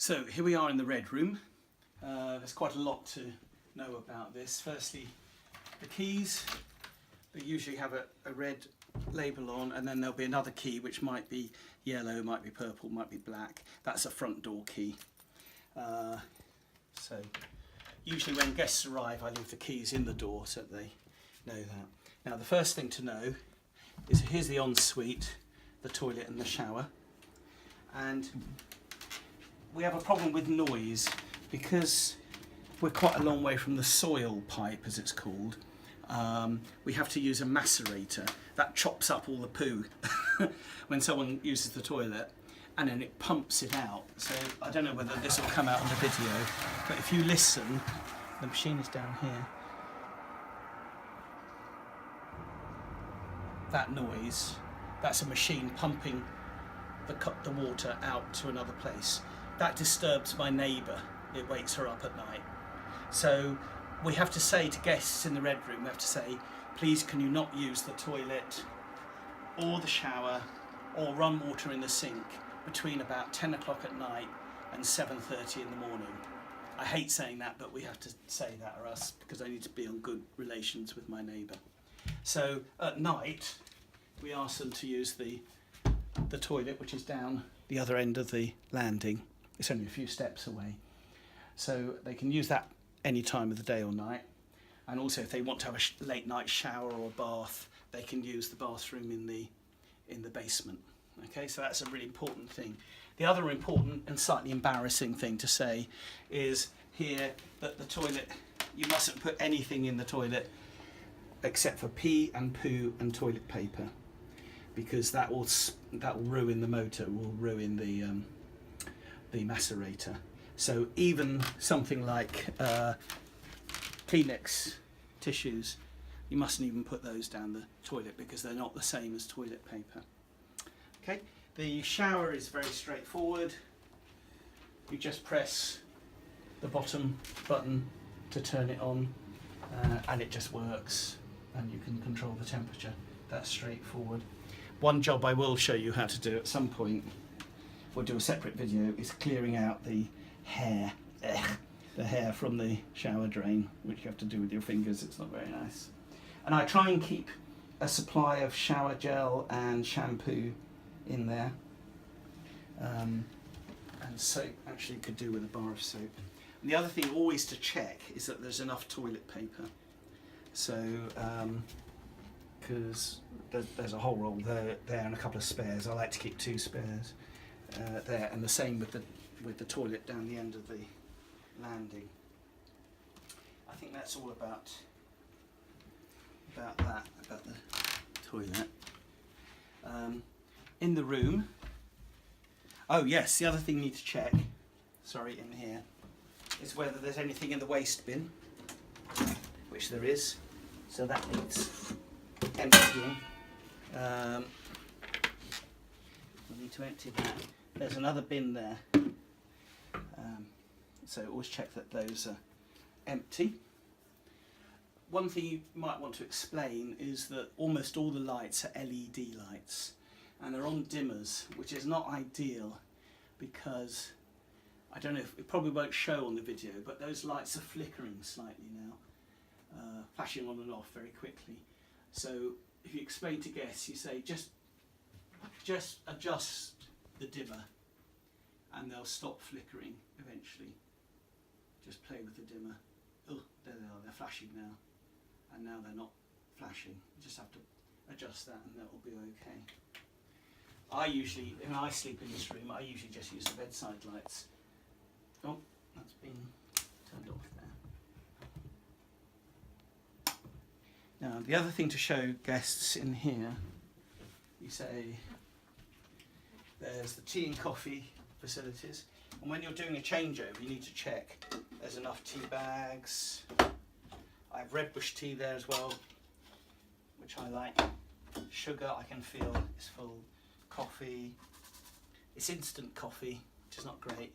So here we are in the red room. There's quite a lot to know about this. Firstly, the keys. They usually have a red label on, and then there'll be another key which might be yellow, might be purple, might be black. That's a front door key. So usually when guests arrive, I leave the keys in the door so that they know that. Now the first thing to know is here's the ensuite, the toilet and the shower. And we have a problem with noise because we're quite a long way from the soil pipe, as it's called. We have to use a macerator that chops up all the poo when someone uses the toilet, and then it pumps it out. So I don't know whether this will come out on the video, but if you listen, the machine is down here. That noise, that's a machine pumping the water out to another place. That disturbs my neighbour. It wakes her up at night. So we have to say to guests in the red room, we have to say, please can you not use the toilet or the shower or run water in the sink between about 10 o'clock at night and 7:30 in the morning. I hate saying that, but we have to say that or else, because I need to be on good relations with my neighbour. So at night, we ask them to use the toilet, which is down the other end of the landing. It's only a few steps away. So they can use that any time of the day or night. And also if they want to have a late night shower or bath, they can use the bathroom in the basement. Okay, so that's a really important thing. The other important and slightly embarrassing thing to say is here that the toilet, you mustn't put anything in the toilet except for pee and poo and toilet paper, because that will ruin the motor, will ruin the macerator. So even something like Kleenex tissues, you mustn't even put those down the toilet because they're not the same as toilet paper. Okay, the shower is very straightforward. You just press the bottom button to turn it on and it just works, and you can control the temperature. That's straightforward. One job I will show you how to do at some point, we'll do a separate video, is clearing out the hair. The hair from the shower drain, which you have to do with your fingers. It's not very nice. And I try and keep a supply of shower gel and shampoo in there. And soap, actually could do with a bar of soap. And the other thing always to check is that there's enough toilet paper. So, because there's a whole roll there and a couple of spares. I like to keep 2 spares there, and the same with the toilet down the end of the landing. I think that's all about the toilet. In the room, oh yes, the other thing you need to check, sorry, in here, is whether there's anything in the waste bin, which there is, so that needs emptying. We need to empty that. There's another bin there. So always check that those are empty. One thing you might want to explain is that almost all the lights are LED lights, and they're on dimmers, which is not ideal because, I don't know, if it probably won't show on the video, but those lights are flickering slightly now, flashing on and off very quickly. So if you explain to guests, you say just adjust the dimmer and they'll stop flickering eventually. Just play with the dimmer. Oh, there they are, they're flashing now. And now they're not flashing. You just have to adjust that and that will be okay. I usually, when I sleep in this room, I usually just use the bedside lights. Oh, that's been turned off there. Now, the other thing to show guests in here, you say, there's the tea and coffee facilities. And when you're doing a changeover, you need to check there's enough tea bags. I have red bush tea there as well, which I like. Sugar, I can feel is full. Coffee, it's instant coffee, which is not great.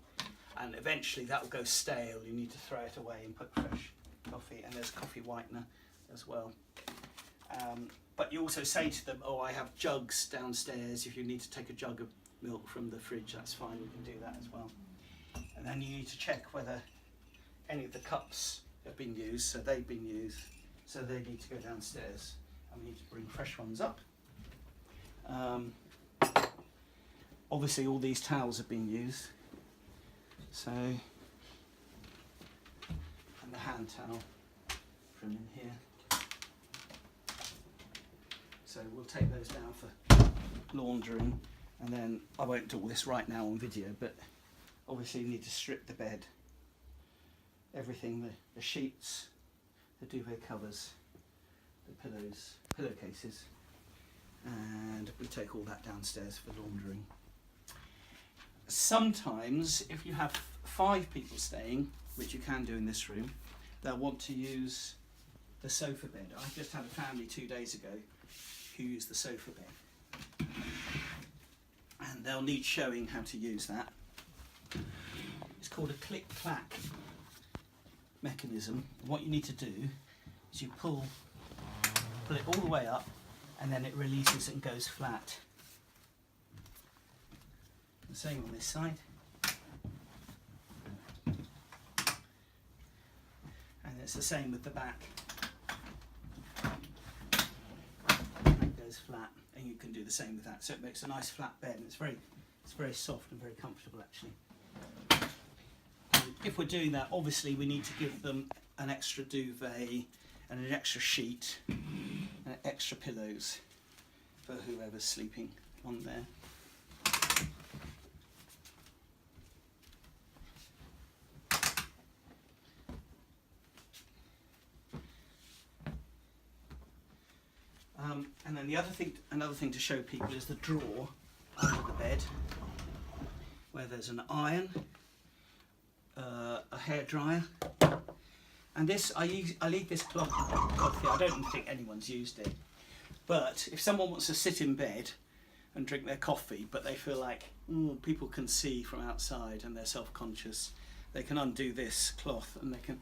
And eventually that will go stale. You need to throw it away and put fresh coffee. And there's coffee whitener as well. But you also say to them, oh, I have jugs downstairs. If you need to take a jug of milk from the fridge, that's fine, you can do that as well. And then you need to check whether any of the cups have been used, so they've been used, so they need to go downstairs, and we need to bring fresh ones up. Obviously all these towels have been used, so, and the hand towel from in here. So we'll take those down for laundering, and then I won't do all this right now on video, but obviously you need to strip the bed, everything, the sheets, the duvet covers, the pillows, pillowcases, and we take all that downstairs for laundering. Sometimes if you have 5 people staying, which you can do in this room, they'll want to use the sofa bed. I just had a family 2 days ago who used the sofa bed, and they'll need showing how to use that. It's called a click-clack mechanism. What you need to do is you pull it all the way up, and then it releases and goes flat. The same on this side. And it's the same with the back. It goes flat, and you can do the same with that. So it makes a nice flat bed, and it's very soft and very comfortable actually. And if we're doing that, obviously we need to give them an extra duvet and an extra sheet and extra pillows for whoever's sleeping on there. And then another thing to show people is the drawer under the bed, where there's an iron, a hairdryer, and this I leave this cloth here. I don't think anyone's used it, but if someone wants to sit in bed and drink their coffee, but they feel like people can see from outside and they're self-conscious, they can undo this cloth and they can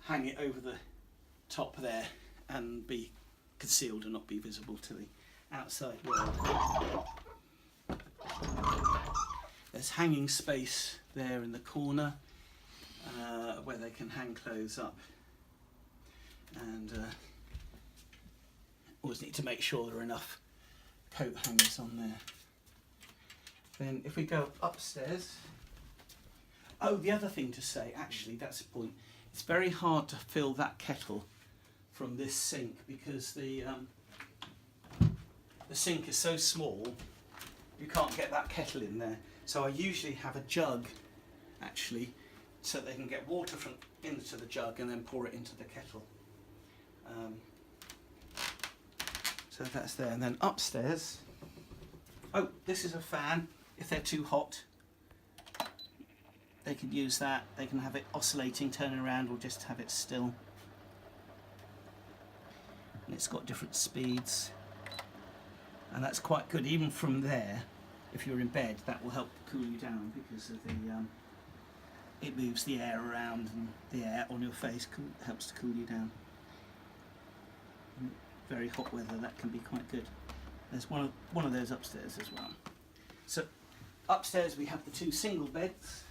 hang it over the top there and be concealed and not be visible to the outside world. There's hanging space there in the corner where they can hang clothes up, and always need to make sure there are enough coat hangers on there. Then if we go upstairs, oh, the other thing to say, actually that's a point, it's very hard to fill that kettle from this sink because the sink is so small you can't get that kettle in there. So I usually have a jug actually, so they can get water from into the jug and then pour it into the kettle. So that's there. And then upstairs, oh, this is a fan. If they're too hot, they can use that. They can have it oscillating, turning around, or just have it still. And it's got different speeds, and that's quite good. Even from there, if you're in bed, that will help cool you down because of the it moves the air around, and the air on your face helps to cool you down. In very hot weather, that can be quite good. There's one of those upstairs as well. So upstairs we have the 2 single beds.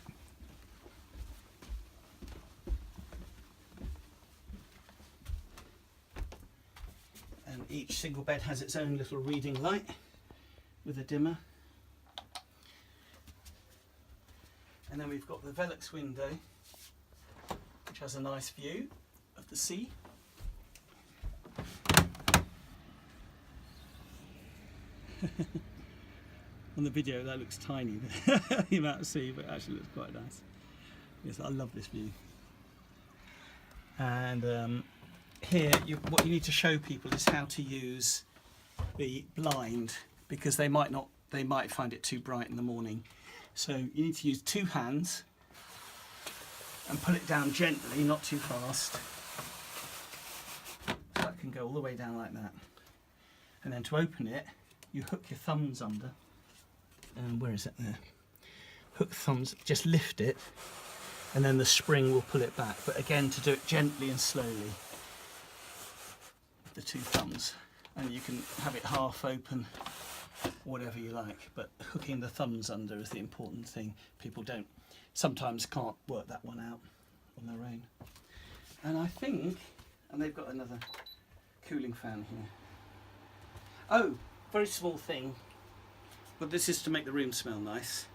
And each single bed has its own little reading light with a dimmer. And then we've got the Velux window, which has a nice view of the sea. On the video that looks tiny, the amount of sea, but it actually looks quite nice. Yes, I love this view. And here, what you need to show people is how to use the blind, because they might find it too bright in the morning. So you need to use 2 hands and pull it down gently, not too fast. So that can go all the way down like that. And then to open it, you hook your thumbs under. And where is it there? Hook thumbs, just lift it, and then the spring will pull it back. But again, to do it gently and slowly. The 2 thumbs, and you can have it half open whatever you like, but hooking the thumbs under is the important thing. People sometimes can't work that one out on their own. And I think, and they've got another cooling fan here. Oh, very small thing, but this is to make the room smell nice.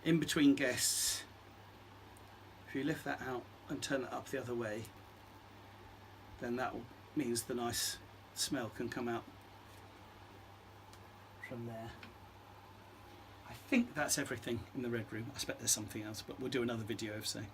In between guests, if you lift that out and turn it up the other way, then that means the nice smell can come out from there. I think that's everything in the red room. I expect there's something else, but we'll do another video of saying.